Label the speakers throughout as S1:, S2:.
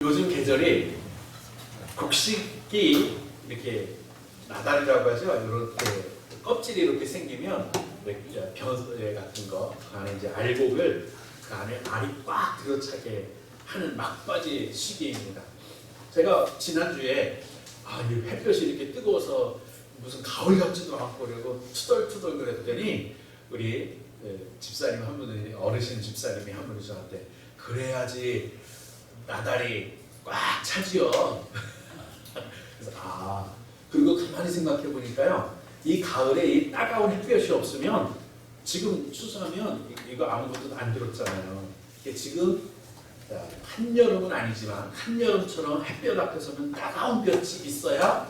S1: 요즘 계절이 곡식이 이렇게 나달이라고 하죠. 이렇게 껍질이 이렇게 생기면 벼 같은 거, 그 안에 이제 알곡을 그 안에 알이 꽉 들어차게 하는 막바지 시기입니다. 제가 지난주에 이 햇볕이 이렇게 뜨거워서 무슨 가을 같지도 않고 그리고 투덜투덜 그랬더니 우리 집사님 한 분이, 어르신 집사님이 한 분이 저한테 그래야지 나달이 꽉 차지요. 그래서 그리고 가만히 생각해 보니까요, 이 가을에 이 따가운 햇볕이 없으면 지금 추수하면 이거 아무것도 안 들었잖아요. 이게 지금 한여름은 아니지만 한여름처럼 햇볕 앞에 서면 따가운 볕이 있어야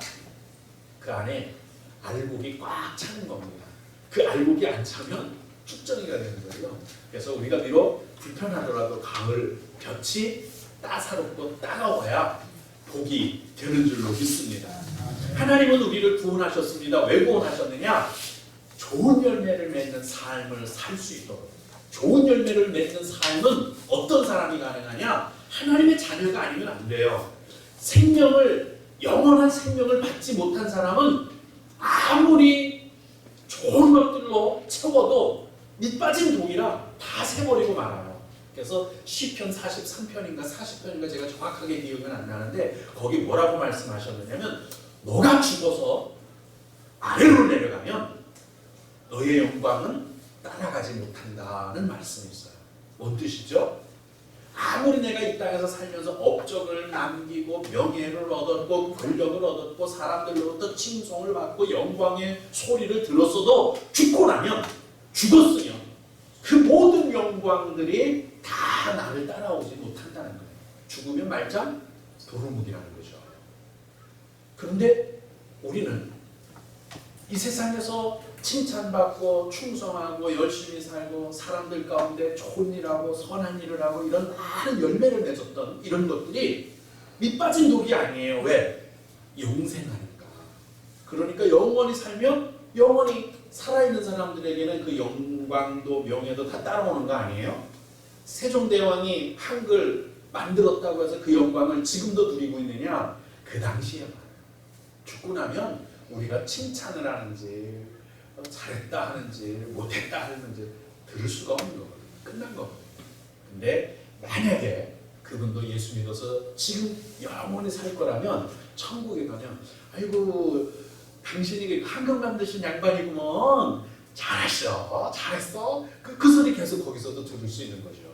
S1: 그 안에 알곡이 꽉 차는 겁니다. 그 알곡이 안 차면 축정이가 되는 거예요. 그래서 우리가 비록 불편하더라도 가을 볕이 따사롭고 따가워야 복이 되는 줄로 믿습니다. 하나님은 우리를 구원하셨습니다. 왜 구원하셨느냐? 좋은 열매를 맺는 삶을 살 수 있도록. 좋은 열매를 맺는 삶은 어떤 사람이 가능하냐? 하나님의 자녀가 아니면 안 돼요. 영원한 생명을 받지 못한 사람은 아무리 좋은 것들로 채워도 밑빠진 독이라 다 새버리고 말아요. 그래서 시편 43편인가 40편인가 제가 정확하게 기억은 안 나는데 거기 뭐라고 말씀하셨느냐면, 너가 죽어서 아래로 내려가면 너의 영광은 따라가지 못한다는 말씀이 있어요. 뭔 뜻이죠? 아무리 내가 이 땅에서 살면서 업적을 남기고 명예를 얻었고 권력을 얻었고 사람들로부터 칭송을 받고 영광의 소리를 들었어도 죽고 나면, 죽었으면 그 모든 영광들이 다 나를 따라오지 못한다는 거예요. 죽으면 말짱 도루묵이라는 거죠. 그런데 우리는 이 세상에서 칭찬받고 충성하고 열심히 살고 사람들 가운데 좋은 일하고 선한 일을 하고 이런 많은 열매를 맺었던 이런 것들이 밑빠진 독이 아니에요. 왜? 영생하니까. 그러니까 영원히 살면 영원히 살아있는 사람들에게는 그 영광도 명예도 다 따라오는 거 아니에요? 세종대왕이 한글 만들었다고 해서 그 영광을 지금도 누리고 있느냐? 그 당시에 말이에요. 죽고 나면 우리가 칭찬을 하는지 잘했다 하는지 못했다 하는지 들을 수가 없는 거거든요. 끝난 거거든요. 근데 만약에 그분도 예수 믿어서 지금 영원히 살 거라면 천국에 가면 아이고 당신이 한국 만드신 양반이구먼, 잘했어. 그 소리 계속 거기서도 들을 수 있는 거죠.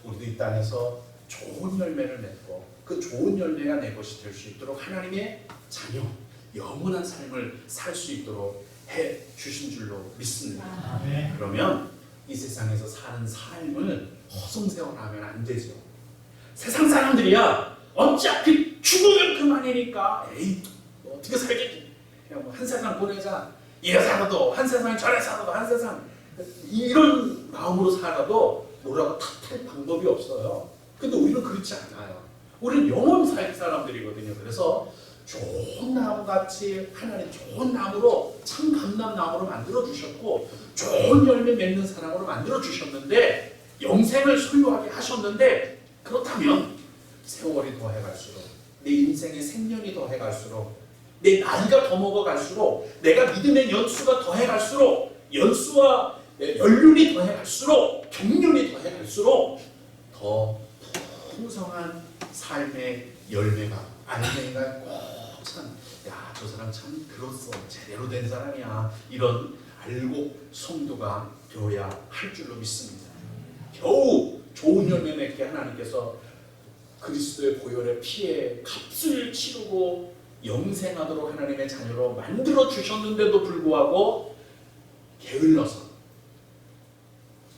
S1: 우리도 이 땅에서 좋은 열매를 맺고 그 좋은 열매가 내 것이 될 수 있도록 하나님의 자녀, 영원한 삶을 살 수 있도록 해 주신 줄로 믿습니다. 그러면 이 세상에서 사는 삶을 허송세월하면 안 되죠. 세상 사람들이야 어차피 죽으면 그만이니까 뭐 어떻게 살겠지, 그냥 뭐 한 세상 보내자, 이래 살아도 한 세상 저래 살아도 한 세상, 이런 마음으로 살아도 뭐라고 탓할 방법이 없어요. 근데 우리는 그렇지 않아요. 우리는 영원히 살 사람들이거든요. 그래서 좋은 나무같이 하나님 좋은 나무로, 참 감람나무로 만들어 주셨고 좋은 열매 맺는 사람으로 만들어 주셨는데, 영생을 소유하게 하셨는데, 그렇다면 세월이 더해갈수록, 내 인생의 생년이 더해갈수록, 내 나이가 더 먹어갈수록, 내가 믿음의 연수가 더해갈수록, 연수와 연륜이 더해갈수록, 경륜이 더해갈수록 더 풍성한 삶의 열매가, 알맹이가 꼭 찬, 야, 저 사람 참 들었어, 제대로 된 사람이야, 이런 알곡 성도가 되어야 할 줄로 믿습니다. 겨우 좋은 열매 맺게 하나님께서 그리스도의 보혈의 피에 값을 치르고 영생하도록 하나님의 자녀로 만들어 주셨는데도 불구하고 게을러서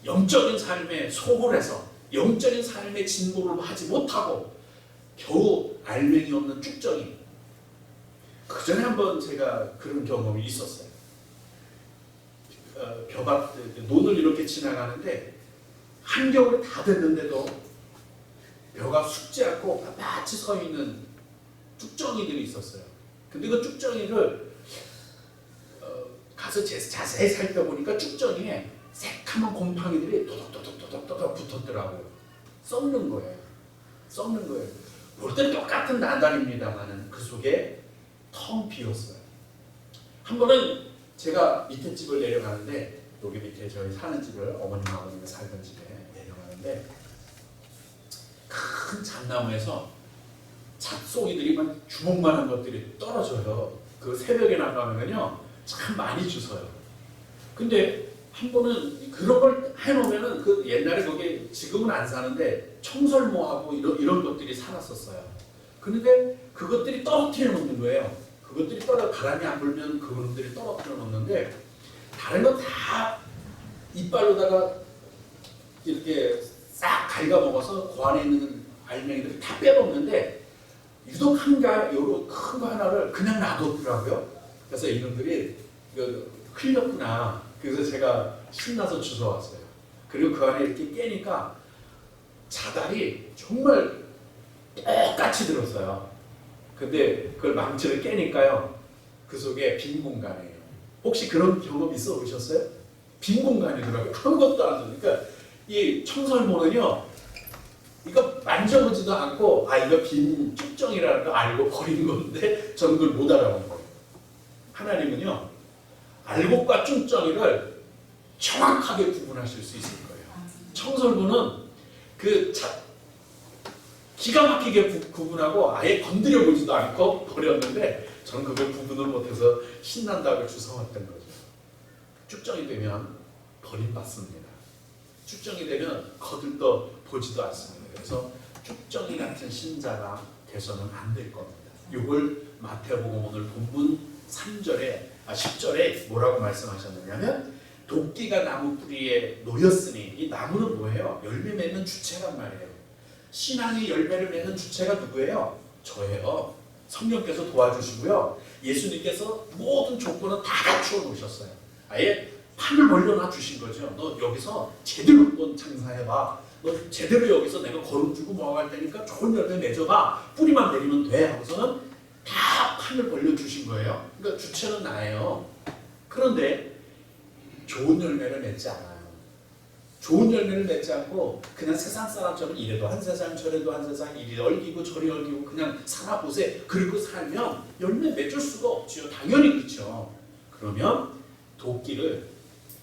S1: 영적인 삶에 소홀해서 영적인 삶의 진보를 하지 못하고 겨우 알맹이 없는 쭉정이. 그 전에 한번 제가 그런 경험이 있었어요. 벼밭 논을 이렇게 지나가는데 한겨울에 다 됐는데도 벼가 숙지 않고 빳빳이 서 있는 쭉정이들이 있었어요. 근데 그 쭉정이를 가서 자세히 살펴보니까 쭉정이에 새카만 곰팡이들이 도덕도덕 붙었더라고요. 썩는 거예요. 볼 때는 똑같은 나달입니다만은 그 속에 텅 비었어요. 한 번은 제가 밑에 집을 내려가는데 여기 밑에 저희 사는 집을 어머님 아버님이 살던 집에 내려가는데 큰 잣나무에서 잣송이들이 막 주먹만한 것들이 떨어져요. 그 새벽에 나가면요 참 많이 주워요. 근데 한 번은 그런 걸 해놓으면은 그 옛날에 거기 지금은 안 사는데 청설모하고 이런 것들이 살았었어요. 그런데 그것들이 떨어뜨려 놓는 거예요. 그것들이 바람이 안 불면 그것들이 떨어뜨려 놓는데 다른 건 다 이빨로다가 이렇게 싹 갉아먹어서 그 안에 있는 알맹이들을 다 빼먹는데 유독 요런 큰 거 하나를 그냥 놔뒀더라고요. 그래서 이놈들이 흘렸구나. 그래서 제가 신나서 주워왔어요. 그리고 그 안에 이렇게 깨니까 자달이 정말 똑같이 들었어요. 근데 그걸 망치를 깨니까요. 그 속에 빈 공간이에요. 혹시 그런 경험 있어 보셨어요? 빈 공간이더라고요. 아무것도 안 들으니까 이 청설모는요. 이거 만져보지도 않고 이거 빈 쭉정이라는 거 알고 버린 건데 저는 그걸 못 알아본 거예요. 하나님은요. 알곡과 쭉정이를 정확하게 구분하실 수 있을 거예요. 청설모는 기가 막히게 구분하고 아예 건드려 보지도 않고 버렸는데 저는 그걸 구분을 못해서 신난다고 주워왔던 거죠. 쭉정이 되면 버림받습니다. 쭉정이 되면 거들떠 보지도 않습니다. 그래서 쭉정이 같은 신자가 돼서는 안 될 겁니다. 이걸 마태복음 오늘 본문 10절에 뭐라고 말씀하셨느냐면 도끼가 나무 뿌리에 놓였으니 이 나무는 뭐예요? 열매 맺는 주체란 말이에요. 신앙이 열매를 맺는 주체가 누구예요? 저예요. 성령께서 도와주시고요. 예수님께서 모든 조건은 다 갖추어 놓으셨어요. 아예 판을 벌려놔 주신 거죠. 너 여기서 제대로 돈 장사해봐. 너 제대로 여기서 내가 거름주고 뭐할 테니까 좋은 열매 맺어봐. 뿌리만 내리면 돼. 하고서는 다 판을 벌려주신 거예요. 그러니까 주체는 나예요. 그런데 좋은 열매를 맺지 않아요. 좋은 열매를 맺지 않고 그냥 세상 사람처럼 이래도 한 세상 저래도 한 세상 이리 얽이고 저리 얽이고 그냥 살아보세. 그리고 살면 열매 맺을 수가 없지요. 당연히 그렇죠. 그러면 도끼를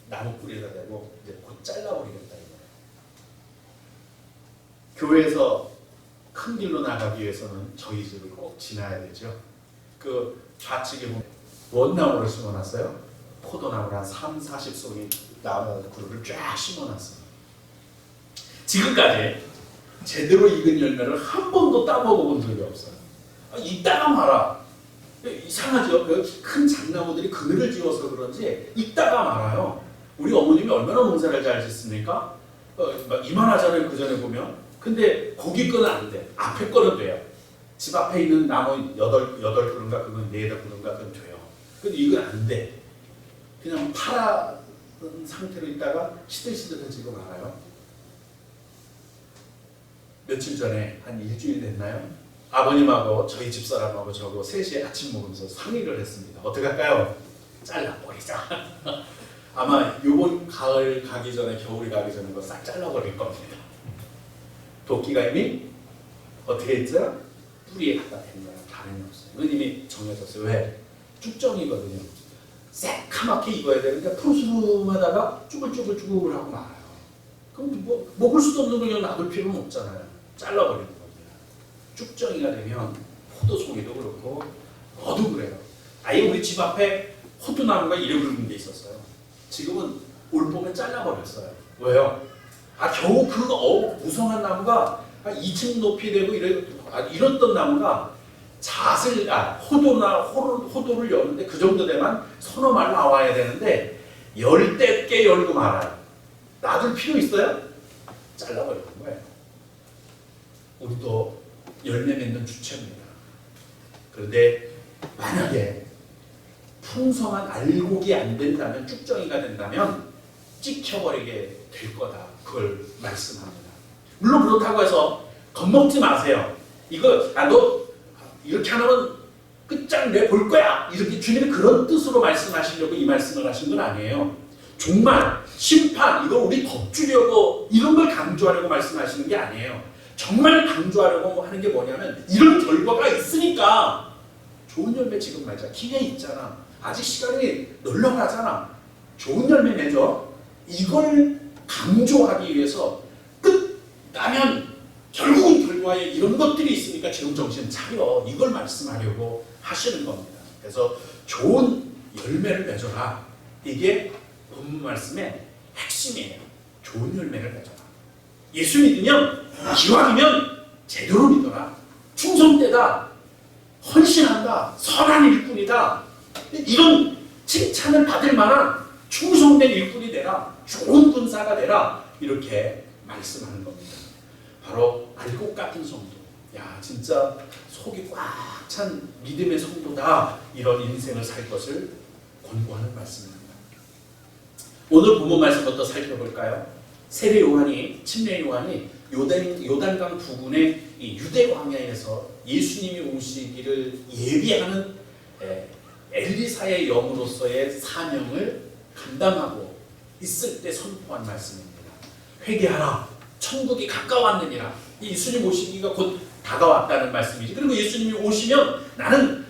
S1: 나무 뿌리에다 대고 이제 곧 잘라버리겠다 이거예요. 교회에서 큰 길로 나가기 위해서는 저희 집을 꼭 지나야 되죠. 그 좌측에 보면 원나무를 심어놨어요. 포도나무를 한 30-40송이 나무 그루를 쫙 심어놨어요. 지금까지 제대로 익은 열매를 한 번도 따먹어본 적이 없어요. 익다가 말아. 이상하죠. 큰 잣나무들이 그늘을 지어서 그런지 익다가 말아요. 우리 어머님이 얼마나 농사를 잘 짓습니까? 이만하잖아요. 그 전에 보면. 근데 거기 거는 안 돼. 앞에 거는 돼요. 집 앞에 있는 나무 8그루인가 그건 4-5그루인가 그건 돼요. 근데 이건 안 돼. 그냥 파란 상태로 있다가 시들시들해지고 말아요. 며칠 전에 한 일주일 됐나요? 아버님하고 저희 집사람하고 저하고 셋이 아침 먹으면서 상의를 했습니다. 어떻게 할까요? 잘라버리자. 아마 요번 가을 가기 전에 겨울이 가기 전에 거 싹 잘라버릴 겁니다. 도끼가 이미 어떻게 했죠? 뿌리에 갖다 댄 거야. 다름이 없어요. 이건 이미 정해졌어요. 왜? 쭉정이거든요. 새카맣게 익어야 되는데 푸르스름하다가 쭈글쭈글쭈글하고 말아요. 그럼 뭐 먹을 수도 없는 걸 그냥 놔둘 필요는 없잖아요. 잘라버리는 겁니다. 쭉정이가 되면 포도송이도 그렇고 뭐도 그래요. 아예 우리 집 앞에 호두나무가 이래 굵은 게 있었어요. 지금은 올 봄에 잘라버렸어요. 왜요? 겨우 그 무성한 나무가 한 2층 높이 되고 이랬던 나무가 호도를 여는데 그 정도 되면 서너 말 나와야 되는데 열댓 열고 말아요. 놔둘 필요 있어요? 잘라버리는 거예요. 우리도 열매 맺는 주체입니다. 그런데 만약에 풍성한 알곡이 안 된다면 쭉정이가 된다면 찍혀버리게 될 거다. 그걸 말씀합니다. 물론 그렇다고 해서 겁먹지 마세요. 이거 너 이렇게 하면 끝장 내볼 거야. 이렇게 주님이 그런 뜻으로 말씀하시려고 이 말씀을 하신 건 아니에요. 종말, 심판 이걸 우리 덮주려고 이런 걸 강조하려고 말씀하시는 게 아니에요. 정말 강조하려고 하는 게 뭐냐면 이런 결과가 있으니까 좋은 열매 지금 맺자. 기회 있잖아. 아직 시간이 널널하잖아. 좋은 열매 맺어. 이걸 강조하기 위해서 끝나면 결국은 결과에 이런 것들이 있으니까 지금 정신 차려. 이걸 말씀하려고 하시는 겁니다. 그래서 좋은 열매를 맺어라. 이게 본문 말씀의 핵심이에요. 좋은 열매를 맺어라. 예수 믿으면 기왕이면 제대로 믿어라. 충성되다. 헌신한다. 선한 일꾼이다. 이런 칭찬을 받을 만한 충성된 일꾼이 되라. 좋은 군사가 되라. 이렇게 말씀하는 겁니다. 바로 알곡 같은 성도. 야, 진짜 속이 꽉 찬 믿음의 성도다. 이런 인생을 살 것을 권고하는 말씀입니다. 오늘 본문 말씀부터 살펴볼까요? 세례 요한이, 침례 요한이 요단강 부근의 이 유대 광야에서 예수님이 오시기를 예비하는 엘리사의 영으로서의 사명을 감당하고 있을 때 선포한 말씀입니다. 회개하라. 천국이 가까웠느니라. 예수님 오시기가 곧 다가왔다는 말씀이지. 그리고 예수님이 오시면 나는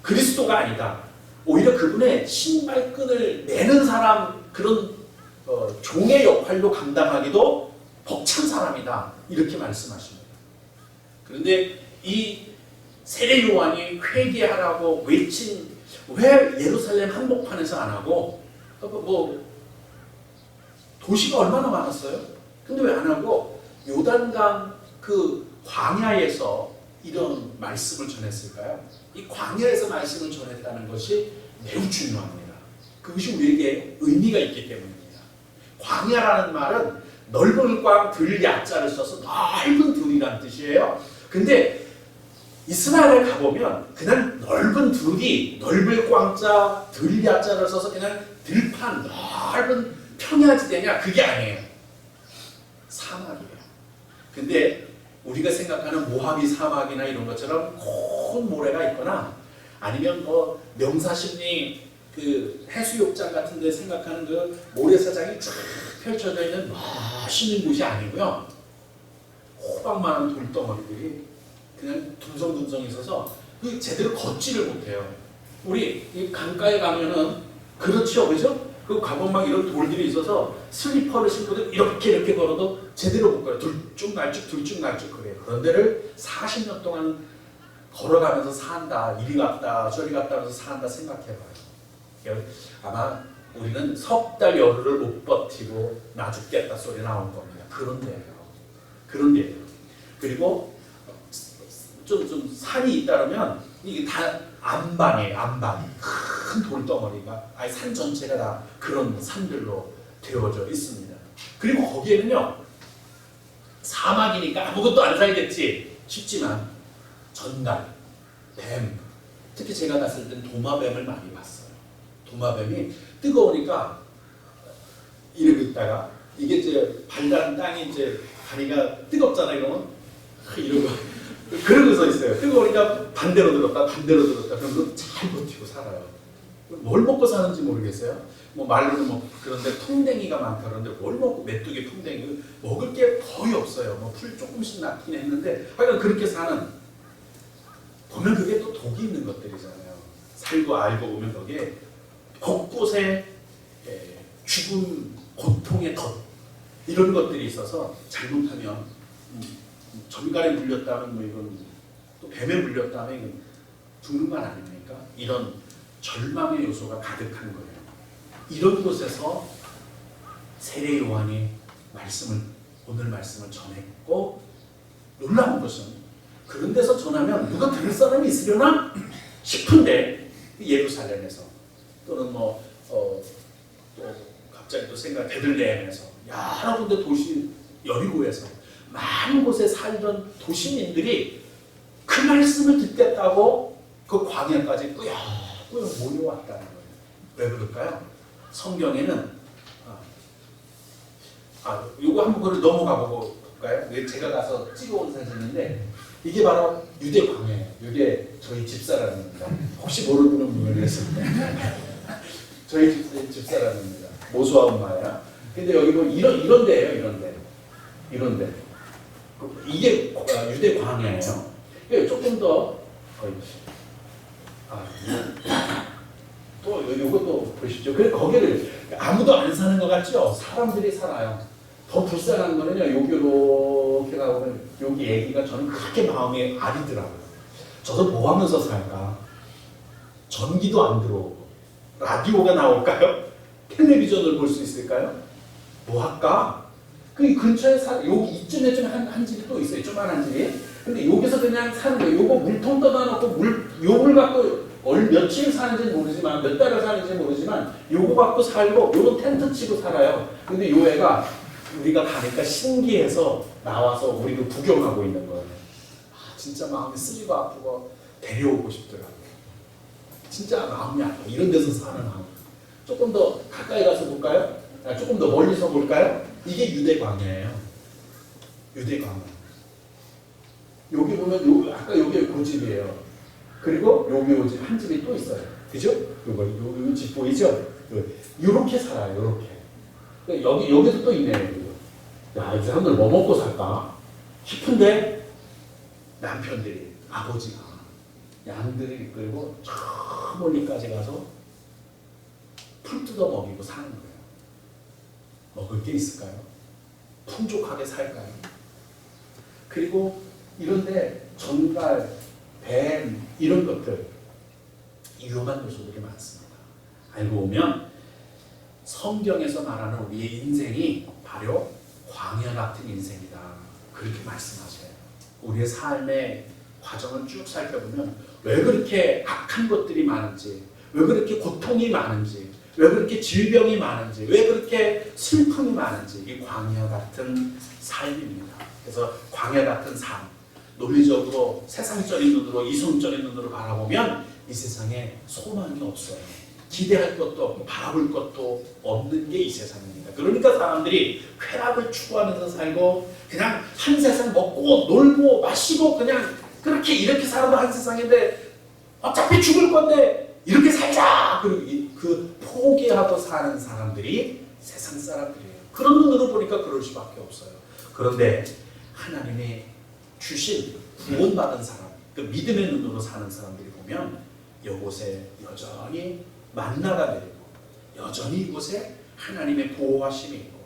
S1: 그리스도가 아니다. 오히려 그분의 신발끈을 매는 사람, 그런 종의 역할로 감당하기도 벅찬 사람이다. 이렇게 말씀하십니다. 그런데 이 세례 요한이 회개하라고 외친, 왜 예루살렘 한복판에서 안 하고, 도시가 얼마나 많았어요? 근데 왜 안 하고 요단강 그 광야에서 이런 말씀을 전했을까요? 이 광야에서 말씀을 전했다는 것이 매우 중요합니다. 그것이 우리에게 의미가 있기 때문입니다. 광야라는 말은 넓은 꽝 들 야자를 써서 넓은 들이란 뜻이에요. 근데 이스라엘에 가보면 그냥 넓은 들이 넓을 꽝자 들 야자를 써서 그냥 들판 넓은 평야지대냐, 그게 아니에요. 사막이에요. 근데 우리가 생각하는 모하비 사막이나 이런 것처럼 큰 모래가 있거나 아니면 명사십리 그 해수욕장 같은 데 생각하는 그 모래사장이 쫙 펼쳐져 있는 멋있는 곳이 아니고요. 호박만한 돌덩어리들이 그냥 둥성둥성 있어서 그 제대로 걷지를 못해요. 우리 이 강가에 가면은 그렇죠, 그죠? 그 가보면 막 이런 돌들이 있어서 슬리퍼를 신고도 이렇게 걸어도 제대로 못 걸어요. 들쭉날쭉 그래요. 그런 데를 40년 동안 걸어가면서 산다. 이리 갔다 저리 갔다 하면서 산다 생각해봐요. 아마 우리는 석 달 열흘을 못 버티고 나 죽겠다 소리 나온 겁니다. 그런데요. 그리고 좀 산이 잇따르면 이게 다 안반이에요. 안반. 큰 돌덩어리가 아예 산 전체가 다 그런 산들로 되어져 있습니다. 그리고 거기에는요, 사막이니까 아무것도 안 살겠지 싶지만 전갈, 뱀, 특히 제가 갔을 땐 도마뱀을 많이 봤어요. 도마뱀이 뜨거우니까 이러고 있다가 이게 이제 발닿은 땅이 이제 다리가 뜨겁잖아요. 이러면 이러고 그러고서 있어요. 뜨거우니까 반대로 들었다 그러면 잘 버티고 살아요. 뭘 먹고 사는지 모르겠어요. 말로는 그런데 통댕이가 많다 그런데 뭘 먹고, 메뚜기, 통댕이 먹을 게 거의 없어요. 풀 조금씩 낳긴 했는데 하여간 그렇게 사는, 보면 그게 또 독이 있는 것들이잖아요. 살고 알고 보면 거기에 곳곳에 죽음, 고통의 덫 이런 것들이 있어서 잘못하면 전갈에 물렸다면 이건 또 뱀에 물렸다면 이건 죽는 건 아닙니까? 이런 절망의 요소가 가득한 거예요. 이런 곳에서 세례 요한이 오늘 말씀을 전했고, 놀라운 것은 그런 데서 전하면 누가 들을 사람이 있으려나 싶은데 예루살렘에서 또는 또 갑자기 또 베들레헴에서 여러 군데 도시 여리고에서 많은 곳에 살던 도시민들이 그 말씀을 듣겠다고 그 광야까지 꾸역꾸역 모여왔다는 거예요. 왜 그럴까요? 성경에는 요거 한번 그걸 넘어가 보고 볼까요? 제가 가서 찍어온 사진인데 이게 바로 유대 광야예요. 유대 저희 집사람입니다. 혹시 모르는 분을 위해서입니다. 저희 집사람입니다. 모수아 엄마야. 근데 여기 보면 이런 데예요. 이런 데. 이게 유대 광야예요. 조금 더 또 이것도 보시죠. 그래 거기를 아무도 안 사는 것 같죠? 사람들이 살아요. 더 불쌍한 거는요. 여기 이렇게 가보면 여기 애기가 저는 그렇게 마음이 아리더라고요. 저도 뭐 하면서 살까? 전기도 안 들어오고 라디오가 나올까요? 텔레비전을 볼 수 있을까요? 뭐 할까? 그 근처에 여기 이쯤에 좀 한 집이 또 있어요. 조그만한 집이. 근데 여기서 그냥 사는 거예요. 요거 물통 떠다 놓고 요걸 갖고 며칠 사는지는 모르지만 몇 달을 사는지 모르지만 요거 갖고 살고 요런 텐트 치고 살아요. 근데 요 애가 우리가 가니까 신기해서 나와서 우리를 구경하고 있는 거예요. 진짜 마음이 쓰리고 아프고 데려오고 싶더라고요. 진짜 마음이 아파. 이런 데서 사는 마음. 조금 더 가까이 가서 볼까요? 조금 더 멀리서 볼까요? 이게 유대 광야예요. 유대 광야. 여기 보면 아까 여기 고집이에요. 그리고 여기 한 집이 또 있어요. 그죠? 요 집 보이죠? 요렇게 살아요. 요렇게. 여기도 또 있네요. 야, 이 사람들 뭐 먹고 살까? 싶은데 남편들이 아버지가 양들을 이끌고 저 멀리까지 가서 풀 뜯어 먹이고 사는 거예요. 먹을 게 있을까요? 풍족하게 살까요? 그리고 이런데 전갈, 뱀 이런 것들 위험한 요소들이 많습니다. 알고 보면 성경에서 말하는 우리의 인생이 바로 광야 같은 인생이다. 그렇게 말씀하세요. 우리의 삶의 과정을 쭉 살펴보면 왜 그렇게 악한 것들이 많은지, 왜 그렇게 고통이 많은지, 왜 그렇게 질병이 많은지, 왜 그렇게 슬픔이 많은지 이 광야 같은 삶입니다. 그래서 광야 같은 삶, 논리적으로 세상적인 눈으로 이성적인 눈으로 바라보면 이 세상에 소망이 없어요. 기대할 것도 없고 바라볼 것도 없는 게 이 세상입니다. 그러니까 사람들이 쾌락을 추구하면서 살고 그냥 한 세상 먹고 놀고 마시고 그냥 그렇게 이렇게 살아도 한 세상인데 어차피 죽을 건데 이렇게 살자! 그리고 그 포기하고 사는 사람들이 세상 사람들이에요. 그런 눈으로 보니까 그럴 수밖에 없어요. 그런데 하나님이 주신 구원받은 사람, 그 믿음의 눈으로 사는 사람들이 보면 이곳에 여전히 만나가 내리고 여전히 이곳에 하나님의 보호하심이 있고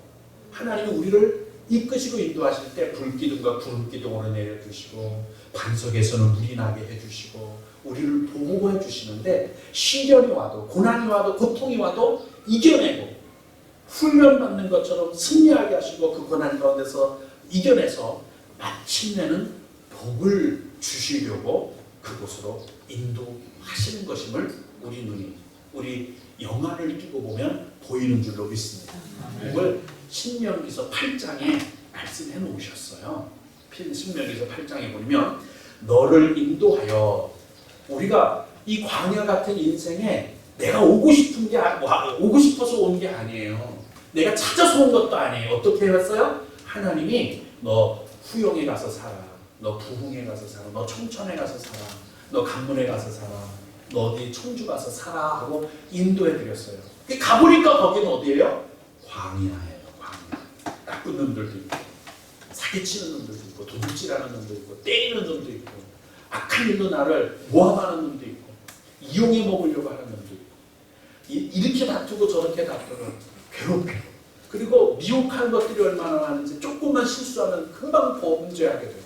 S1: 하나님이 우리를 이끄시고 인도하실 때 불기둥과 구름기둥으로 내려주시고 반석에서는 물이 나게 해주시고 우리를 보호해 주시는데 시련이 와도 고난이 와도 고통이 와도 이겨내고 훈련받는 것처럼 승리하게 하시고 그 고난 가운데서 이겨내서 마침내는 복을 주시려고 그곳으로 인도하시는 것임을 우리 영화를 끼고 보면 보이는 줄로 믿습니다. 이걸 신명기서 8장에 말씀해 놓으셨어요. 신명기서 8장에 보면 너를 인도하여 우리가 이 광야 같은 인생에 내가 오고 싶어서 온 게 아니에요. 내가 찾아서 온 것도 아니에요. 어떻게 했어요? 하나님이 너 후영에 가서 살아. 너 부흥에 가서 살아. 너 청천에 가서 살아. 너 강문에 가서 살아. 너 어디 청주 가서 살아 하고 인도해 드렸어요. 가보니까 거기는 어디예요? 광야예요. 광야. 나쁜 놈들도 있고 사기치는 놈들도 있고 도둑질하는 놈도 있고 때리는 놈도 있고 악한 일로 나를 모함하는 놈도 있고 이용해 먹으려고 하는 놈도 있고 이렇게 다투고 저렇게 다투고 괴롭히고 그리고 미혹한 것들이 얼마나 많은지 조금만 실수하면 금방 범죄하게 되고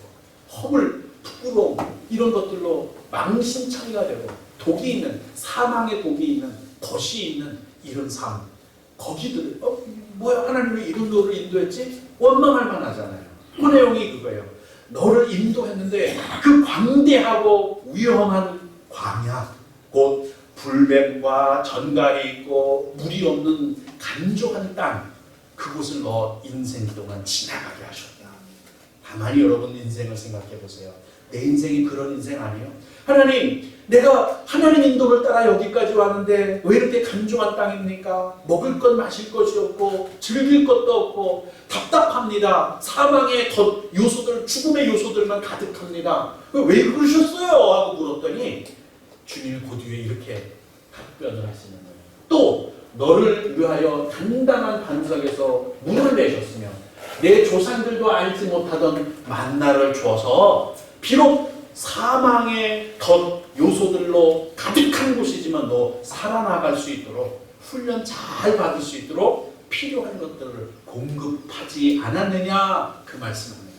S1: 허물, 부끄러움 이런 것들로 망신창이가 되고 독이 있는 사망의 독이 있는 덫이 있는 이런 삶 거기들 뭐야 하나님 왜 이런 너를 인도했지? 원망할 만하잖아요. 그 내용이 그거예요. 너를 인도했는데 그 광대하고 위험한 광야 곧 불뱀과 전갈이 있고 물이 없는 간조한 땅 그곳을 너 인생 동안 지나가게 하셨다. 가만히 여러분 인생을 생각해 보세요. 내 인생이 그런 인생 아니에요? 하나님 내가 하나님 인도를 따라 여기까지 왔는데 왜 이렇게 간조한 땅입니까? 먹을 것 마실 것이 없고 즐길 것도 없고 답답합니다. 사망의 요소들 죽음의 요소들만 가득합니다. 왜 그러셨어요? 하고 물었더니 주님이 그 뒤에 이렇게 답변을 하시는 거예요. 또 너를 위하여 단단한 반석에서 문을 내셨으며 내 조상들도 알지 못하던 만나를 줘서 비록 사망의 덧 요소들로 가득한 곳이지만 너 살아나갈 수 있도록 훈련 잘 받을 수 있도록 필요한 것들을 공급하지 않았느냐 그 말씀합니다.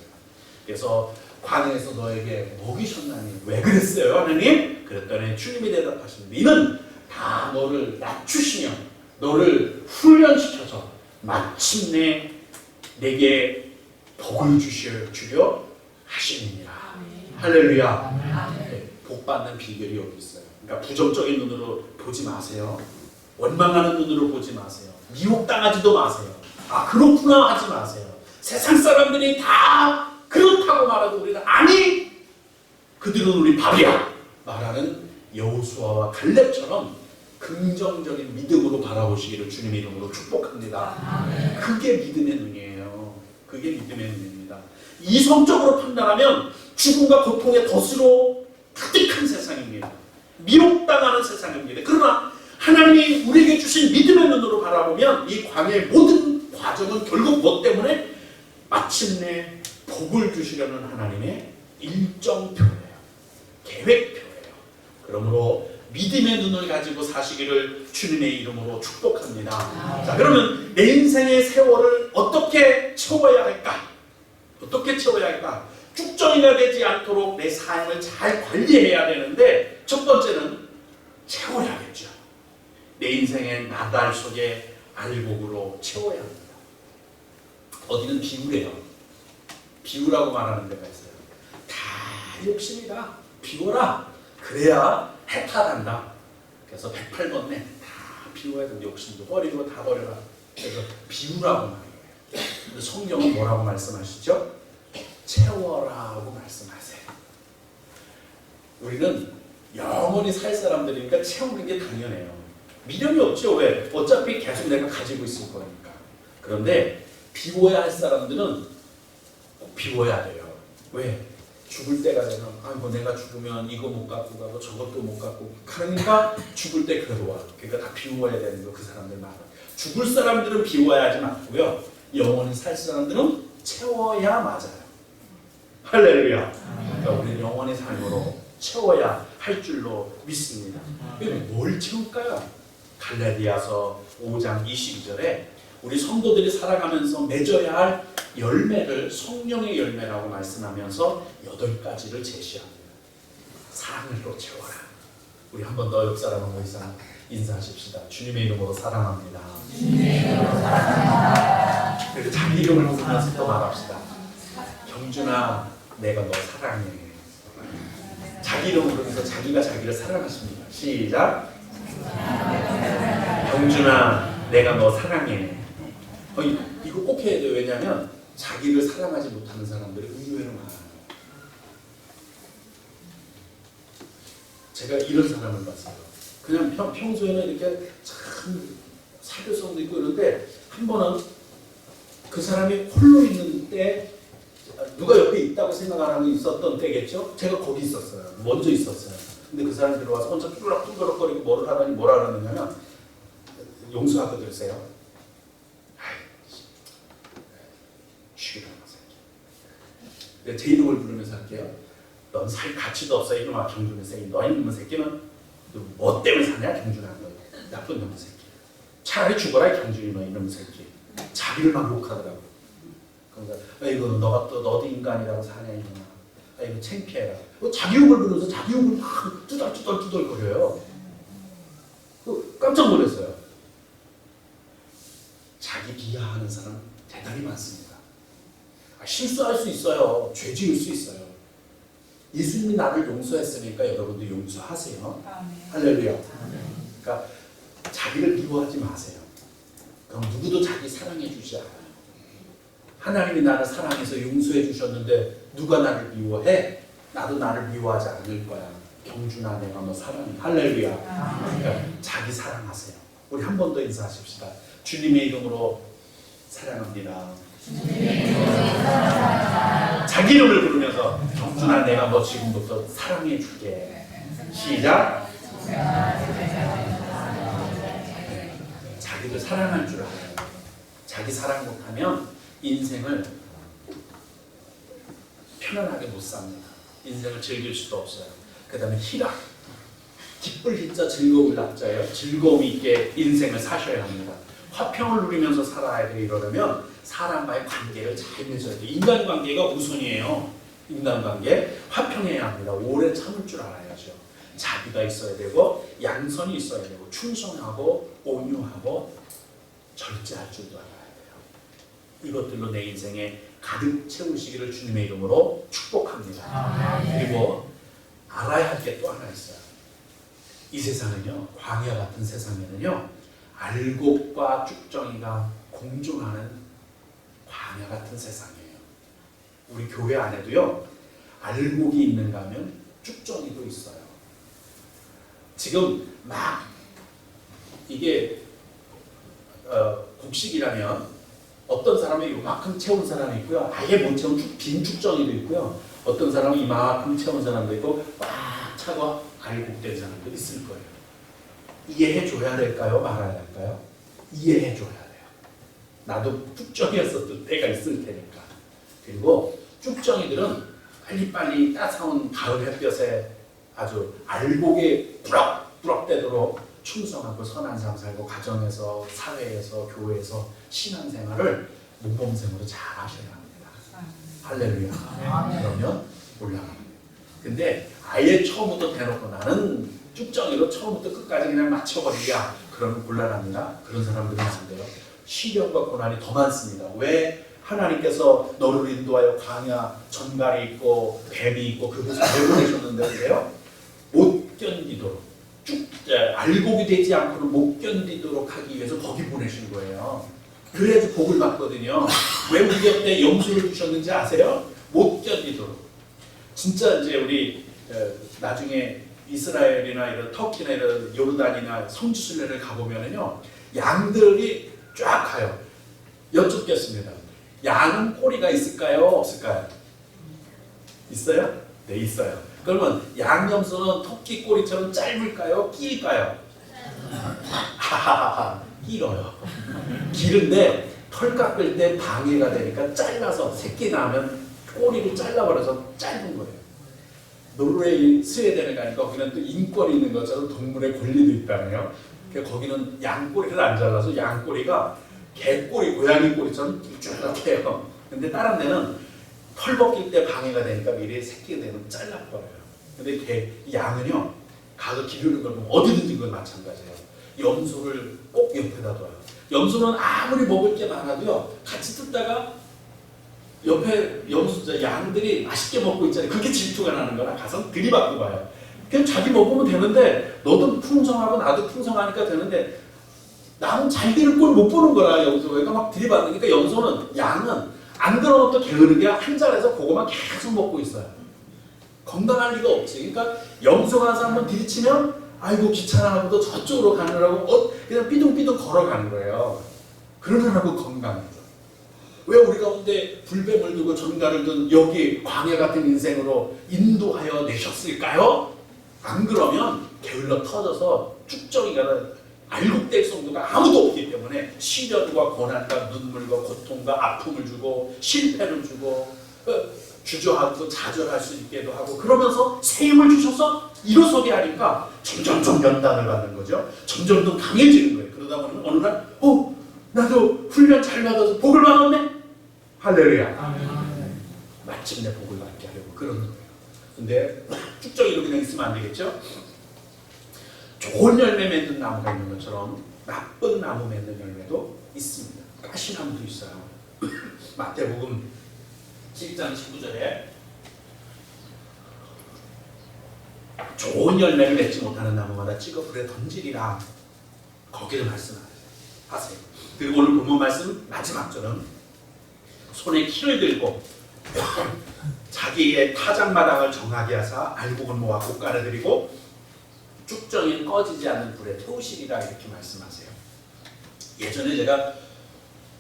S1: 그래서 관에서 너에게 먹이셨나니 왜 그랬어요 하나님? 그랬더니 주님이 대답하십니다. 이는 다 너를 낮추시며 너를 훈련시켜서 마침내 내게 복을 주려 하시느니라. 할렐루야. 네, 복 받는 비결이 여기 있어요. 그러니까 부정적인 눈으로 보지 마세요. 원망하는 눈으로 보지 마세요. 미혹당하지도 마세요. 아 그렇구나 하지 마세요. 세상 사람들이 다 그렇다고 말하고 우리는 아니 그들은 우리 밥이야 말하는 여호수아와 갈렙처럼 긍정적인 믿음으로 바라보시기를 주님의 이름으로 축복합니다. 그게 믿음의 눈이에요. 그게 믿음의 눈입니다. 이성적으로 판단하면 죽음과 고통의 덫으로 가득한 세상입니다. 미혹당하는 세상입니다. 그러나 하나님이 우리에게 주신 믿음의 눈으로 바라보면 이 광야의 모든 과정은 결국 뭐 때문에? 마침내 복을 주시려는 하나님의 일정표예요. 계획표예요. 그러므로 믿음의 눈을 가지고 사시기를 주님의 이름으로 축복합니다. 자, 그러면 내 인생의 세월을 어떻게 채워야 할까? 어떻게 채워야 할까? 쭉정이가 되지 않도록 내 삶을 잘 관리해야 되는데 첫 번째는 채워야겠죠. 내 인생의 나달 속에 알곡으로 채워야 합니다. 어디는 비우래요. 비우라고 말하는 데가 있어요. 다 욕심이다. 비워라. 그래야 해탈한다. 그래서 108번에 다 비워야 된다. 욕심도 버리고 다 버려라. 그래서 비우라고 말해요. 근데 성경은 뭐라고 말씀하시죠? 채워라고 말씀하세요. 우리는 영원히 살 사람들이니까 채우는 게 당연해요. 미련이 없죠. 왜? 어차피 계속 내가 가지고 있을 거니까. 그런데 비워야 할 사람들은 꼭 비워야 돼요. 왜? 죽을 때가 되면 뭐 내가 죽으면 이거 못 갖고 가고 저것도 못 갖고 그러니까 죽을 때 괴로워. 그러니까 다 비워야 되는 거 그 사람들 말은. 죽을 사람들은 비워야 하지 말고요. 영원히 살 사람들은 채워야 맞아요. 할렐루야. 그러니까 우리는 영원히 삶으로 채워야 할 줄로 믿습니다. 뭘 채울까요? 갈라디아서 5장 22절에 우리 성도들이 살아가면서 맺어야 할 열매를 성령의 열매라고 말씀하면서 8가지를 제시합니다. 사랑으로 채워라. 우리 한 번 더 옆 사람하고 인사하십시다. 주님의 이름으로 사랑합니다. 주님의 이름으로 사랑합니다. 그리고 자기 이름을 부르면서 또 말합시다. 경준아, 내가 너 사랑해. 자기 이름을 부르면서 자기가 자기를 사랑하십니다. 시작. 경준아, 내가 너 사랑해. 이거 꼭 해야 돼요. 왜냐하면 자기를 사랑하지 못하는 사람들이 의외로 많아요. 제가 이런 사람을 봤어요. 그냥 평소에는 이렇게 참 사교성도 있고 이런데 한 번은 그 사람이 홀로 있는 때 누가 옆에 있다고 생각하는 게 있었던 때겠죠? 제가 거기 있었어요. 먼저 있었어요. 근데 그 사람이 들어와서 혼자 뚜그럭거리고 뭐를 하더니 뭐라 그러느냐면 용서하고 들으세요. 제 이름을 부르면서 할게요. 넌 살 가치도 없어 이놈아 경준의 새끼. 너 이놈의 새끼는 뭐 때문에 사냐 경준아. 너 나쁜 놈의 새끼. 차라리 죽어라 경준이 너 이놈의 새끼. 자기를 막 욕하더라고. 그러니까 아이고 너가 또 너도 인간이라고 사냐 이놈아. 아이고 창피해라. 자기 욕을 부르면서 자기 욕을 막 뚜덜거려요. 깜짝 놀랐어요. 자기 비하하는 사람 대단히 많습니다. 실수할 수 있어요. 죄 지을 수 있어요. 예수님이 나를 용서했으니까 여러분도 용서하세요. 할렐루야. 그러니까 자기를 미워하지 마세요. 그럼 누구도 자기 사랑해 주지 않아요. 하나님이 나를 사랑해서 용서해 주셨는데 누가 나를 미워해? 나도 나를 미워하지 않을 거야. 경준아, 내가 너 사랑해. 할렐루야. 그러니까 자기 사랑하세요. 우리 한 번 더 인사하십시다. 주님의 이름으로 사랑합니다. 자기 이름을 부르면서 경준아, 내가 너 지금부터 사랑해 줄게. 시작. 자기를 사랑할 줄 알아요. 자기 사랑 못하면 인생을 편안하게 못 삽니다. 인생을 즐길 수도 없어요. 그 다음에 희락, 기쁠 희자 즐거울 낙자예요. 즐거움이 있게 인생을 사셔야 합니다. 화평을 누리면서 살아야 돼. 이러려면 사람과의 관계를 잘 맺어야 돼. 인간관계가 우선이에요. 인간관계 화평해야 합니다. 오래 참을 줄 알아야죠. 자비가 있어야 되고 양선이 있어야 되고 충성하고 온유하고 절제할 줄도 알아야 돼요. 이것들로 내 인생에 가득 채우시기를 주님의 이름으로 축복합니다. 그리고 알아야 할 게 또 하나 있어요. 이 세상은요, 광야 같은 세상에는요, 알곡과 쭉정이가 공존하는 광야 같은 세상이에요. 우리 교회 안에도요, 알곡이 있는가 하면 쭉정이도 있어요. 지금 막 이게 곡식이라면 어떤 사람이 이만큼 채운 사람이 있고요, 아예 못 채운 빈 쭉정이도 있고요, 어떤 사람은 이만큼 채운 사람도 있고 꽉 차고 알곡된 사람도 있을 거예요. 이해해 줘야 될까요? 말아야 할까요? 이해해 줘야 돼요. 나도 쭉정이었었을 때가 있을 테니까. 그리고 쭉정이들은 빨리빨리 따사온 가을 햇볕에 아주 알곡에 부럭부럭 되도록 충성하고 선한 삶 살고 가정에서, 사회에서, 교회에서 신앙생활을 모범생으로 잘 하셔야 합니다. 할렐루야. 그러면 올라갑니다. 근데 아예 처음부터 대놓고 나는 쭉정이로 처음부터 끝까지 그냥 맞춰버리랴, 그러면 곤란합니다. 그런 사람들이 있는데요, 시련과 고난이 더 많습니다. 왜? 하나님께서 너를 인도하여 광야 전갈이 있고 뱀이 있고 그곳에 내보내셨는데요, 못 견디도록 알곡이 되지 않고는 못 견디도록 하기 위해서 거기 보내신 거예요. 그래야지 복을 받거든요. 왜 우리 곁에 염소를 주셨는지 아세요? 못 견디도록. 진짜 이제 우리 나중에 이스라엘이나 이런 터키나 이런 요르단이나 성지순례를 가보면은요, 양들이 쫙 가요. 여쭙겠습니다. 양은 꼬리가 있을까요? 없을까요? 있어요? 네, 있어요. 그러면 양염소는 토끼 꼬리처럼 짧을까요? 길까요? 하하하하, 길어요. 기른데 털 깎을 때 방해가 되니까 잘라서 새끼 나면 꼬리를 잘라버려서 짧은 거예요. 노르웨이, 스웨덴에 가니까 거기는 또 인권이 있는 것처럼 동물의 권리도 있다네요. 거기는 양꼬리를 안 잘라서 양꼬리가 개꼬리, 고양이 꼬리처럼 쭈룩해요. 근데 다른 데는 털 벗길 때 방해가 되니까 미리 새끼가 되면 잘라버려요. 근데 양은요, 가서 기르는 걸 보면 어디든지 그건 마찬가지예요. 염소를 꼭 옆에다 둬요. 염소는 아무리 먹을 게 많아도요, 같이 뜯다가 옆에 양들이 맛있게 먹고 있잖아요. 그게 질투가 나는 거라 가서 들이받고 봐요. 그냥 자기 먹으면 되는데, 너도 풍성하고 나도 풍성하니까 되는데 나는 잘 되는 꼴 못 보는 거라. 염소가 막 들이받으니까 양은 안 그러면 또 게으르게 게 한 자리에서 그거만 계속 먹고 있어요. 건강할 리가 없지. 그러니까 염소가 가서 한번 들이치면 아이고 귀찮아하고 저쪽으로 가느라고 그냥 삐둥삐둥 걸어가는 거예요. 그러느라고 건강해요. 왜 우리 가운데 불뱀을 두고 전갈을 둔 여기 광야 같은 인생으로 인도하여 내셨을까요? 안 그러면 게을러 터져서 쭉정이가 알곡될 정도가 아무도 없기 때문에 시련과 고난과 눈물과 고통과 아픔을 주고 실패를 주고 주저하고 좌절할 수 있게도 하고, 그러면서 새 힘을 주셔서 일어서게 하니까 점점 연단을 받는 거죠. 점점 더 강해지는 거예요. 그러다 보면 어느 날 나도 훈련 잘 받아서 복을 받았네. 할렐루야. 아멘. 마침내 복을 받게 하려고 그러는 거예요. 근데 쭉정이로 그냥 있으면 안 되겠죠. 좋은 열매 맺는 나무가 있는 것처럼 나쁜 나무 맺는 열매도 있습니다. 가시나무도 있어요. 마태복음 7장 19절에 좋은 열매를 맺지 못하는 나무마다 찍어 불에 던지리라, 거기를 말씀하세요. 그리고 오늘 본문 말씀 마지막 절은 손에 키를 들고 자기의 타작마당을 정하게 하사 알곡을 모아 곶가루 드리고 쭉정이는 꺼지지 않는 불에 태우시리라, 이렇게 말씀하세요. 예전에 제가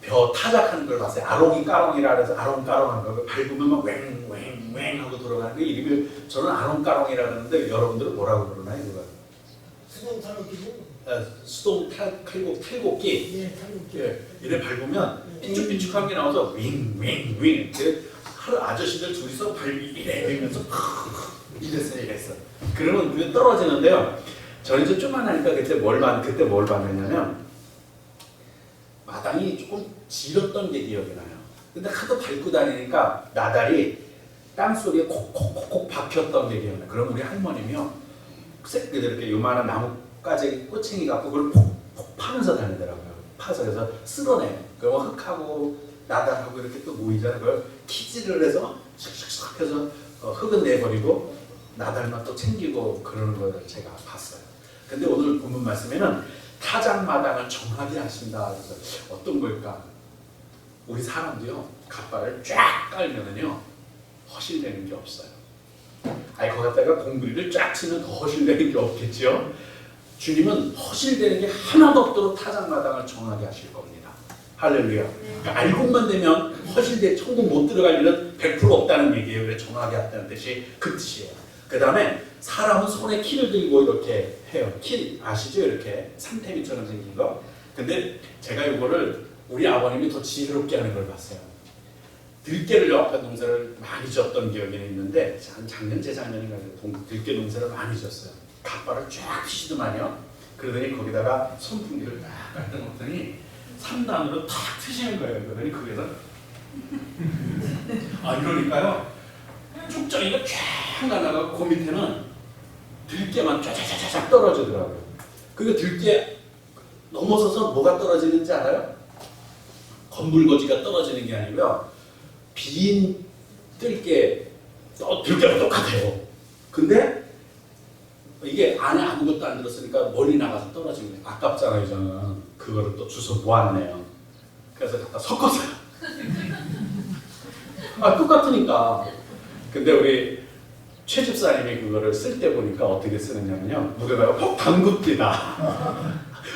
S1: 벼 타작하는 걸 봤어요. 아롱이 까롱이라 그래서 아롱까롱한 거 밟으면 막 왱왱왱 하고 돌아가는 게 이름을 저는 아롱까롱이라 그러는데 여러분들은 뭐라고 그러나요? 이거
S2: 수동 탈곡기죠.
S1: 수동 탈곡기.
S2: 예, 탈곡기.
S1: 예, 이래 밟으면 삐쭉삐쭉한 게 나와서 윙윙윙. 하루 아저씨들 둘이서 밟이 이러면서 이랬어. 그러면 그게 떨어지는데요. 저는 이제 좀만 하니까 그때 뭘 봤느냐면 마당이 조금 질었던 게 기억이 나요. 근데 하도 밟고 다니니까 나달이 땅속에 콕콕콕콕 박혔던 게 기억나요. 그럼 우리 할머니며 이렇게 요만한 나뭇가지 꼬챙이 갖고 그걸 폭폭 파면서 다니더라고요. 파서 그래서 쓸어내요. 그럼 흙하고 나달하고 이렇게 또 모이잖아요. 그걸 키질을 해서 샥샥샥 해서 흙은 내버리고 나달만 또 챙기고 그러는 걸 제가 봤어요. 근데 오늘 본문 말씀에는 타작마당을 정하게 하신다. 그래서 어떤 걸까? 우리 사람도요, 갓발을 쫙 깔면은요, 허실되는 게 없어요. 아니, 거기다가 공구리를 쫙 치면 더 허실되는 게 없겠죠? 주님은 허실되는 게 하나도 없도록 타작마당을 정하게 하실 겁니다. 할렐루야. 그러니까 알고만 되면 허실돼 천국 못 들어갈 일은 100% 없다는 얘기예요. 왜 정하게 했다는 뜻이 그 뜻이에요. 그 다음에 사람은 손에 키를 들고 이렇게 해요. 키 아시죠? 이렇게 산태미처럼 생긴 거. 근데 제가 이거를 우리 아버님이 더 지혜롭게 하는 걸 봤어요. 들깨를 옆에 농사를 많이 졌던 기억이 있는데 한 작년 재작년인가 들깨 농사를 많이 졌어요. 갓발을 쫙 피시더만요. 그러더니 거기다가 선풍기를 딱 갖다 놓더니 3단으로 탁 트시는 거예요. 그러더니 거기서 이러니까요. 쭉정이가 쫙 날아가고 그 밑에는 들깨만 쫙쫙쫙 떨어지더라고요. 그리고 들깨 넘어서서 뭐가 떨어지는지 알아요? 건불거지가 떨어지는 게 아니고요. 빈 들깨, 들깨가 똑같아요. 근데 이게 안에 아무것도 안 들었으니까 멀리 나가서 떨어진 거예요. 아깝잖아요, 저는. 그거를 또 주워 모았네요. 그래서 갖다 섞었어요. 똑같으니까. 근데 우리 최 집사님이 그거를 쓸 때 보니까 어떻게 쓰느냐면요. 물에다가 퍽 담굽니다.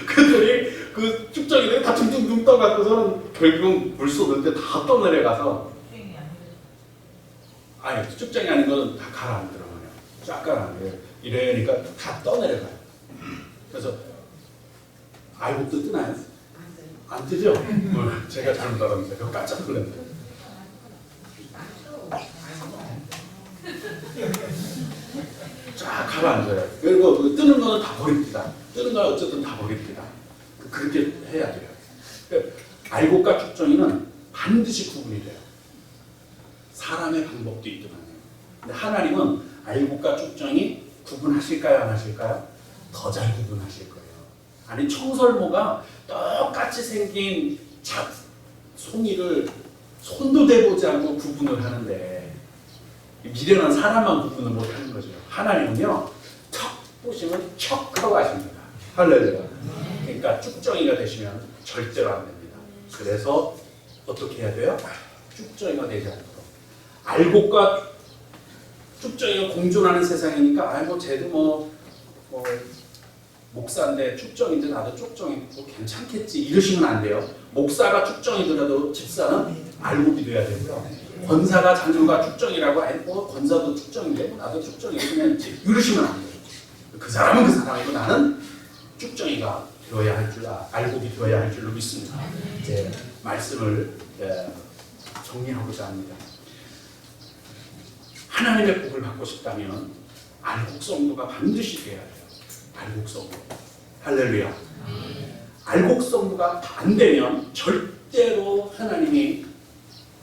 S1: 그랬더니 그 쭉정이들이 다 둥둥둥 떠갖고서는 결국 물 쏟을 때 다 떠내려가서 쭉정이 아닌 거는 다 가라앉더라고요. 쫙 가라앉아요. 이러니까 다 떠내려가요. 그래서 알곡도 뜨나요? 안 뜨죠? 제가 잘못 알았는데 그거 깜짝 놀랐네요. 쫙 가라앉아요. 그리고 그 뜨는 거는 다 버립니다. 뜨는 건 어쨌든 다 버립니다. 그렇게 해야 돼요. 그러니까 알곡과 쭉정이는 반드시 구분이 돼요. 사람의 방법도 있더만요. 근데 하나님은 알곡과 쭉정이 구분하실까요? 안 하실까요? 더 잘 구분하실 거예요. 아니 청설모가 똑같이 생긴 송이를 손도 대보지 않고 구분을 하는데 미련한 사람만 구분을 못하는 거죠. 하나님은요 척 보시면 척 하고 하십니다. 할렐루야. 그러니까 쭉정이가 되시면 절대로 안 됩니다. 그래서 어떻게 해야 돼요? 쭉정이가 되지 않도록. 알곡과 쭉정이가 공존하는 세상이니까 쟤도 목사인데 쭉정인데 나도 쭉정이 괜찮겠지 이러시면 안 돼요. 목사가 쭉정이더라도 집사는 알곡이 돼야 되고요. 권사가 장로가 쭉정이라고 권사도 쭉정인데 나도 쭉정이면 이러시면 안 돼요. 그 사람은 그 사람이고 나는 쭉정이가 되어야 할 줄 알곡이 되어야 할 줄로 믿습니다. 이제 말씀을 정리하고자 합니다. 하나님의 복을 받고 싶다면 알곡 성도가 반드시 되어야 돼요. 알곡 성도. 할렐루야. 알곡 성도가 안 되면 절대로 하나님이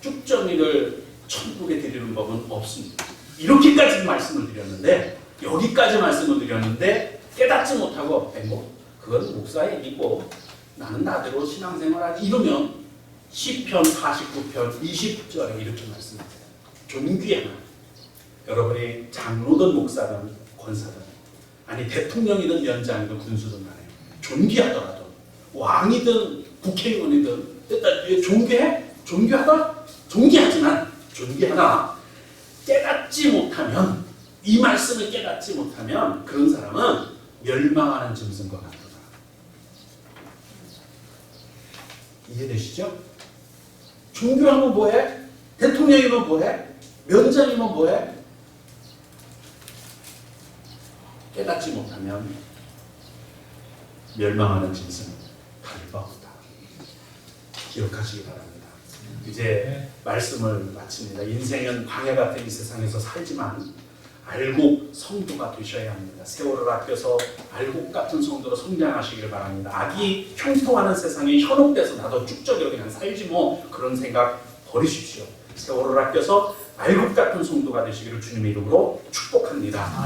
S1: 쭉정이를 천국에 드리는 법은 없습니다. 이렇게까지 말씀을 드렸는데 여기까지 말씀을 드렸는데 깨닫지 못하고 그건 목사의 얘기고 나는 나대로 신앙생활하지 이러면 시편 49편 20절에 이렇게 말씀하세요. 존귀하나 여러분이 장로든 목사든 권사든 아니 대통령이든 위원장이든 군수든 간에 존귀하더라도 왕이든 국회의원이든 존귀해? 존귀하다? 존귀하지만 존귀하나 깨닫지 못하면 이 말씀을 깨닫지 못하면 그런 사람은 멸망하는 짐승과 같다. 이해되시죠? 존귀하면 뭐해? 대통령이면 뭐해? 위원장이면 뭐해? 깨닫지 못하면 멸망하는 짐승 다리가 없다. 기억하시기 바랍니다. 이제 말씀을 마칩니다. 인생은 광야 같은 이 세상에서 살지만 알곡 성도가 되셔야 합니다. 세월을 아껴서 알곡 같은 성도로 성장하시길 바랍니다. 악이 형통하는 세상에 현혹돼서 나도 쭉적이로 그냥 살지 뭐 그런 생각 버리십시오. 세월을 아껴서 알곡 같은 성도가 되시기를 주님의 이름으로 축복합니다.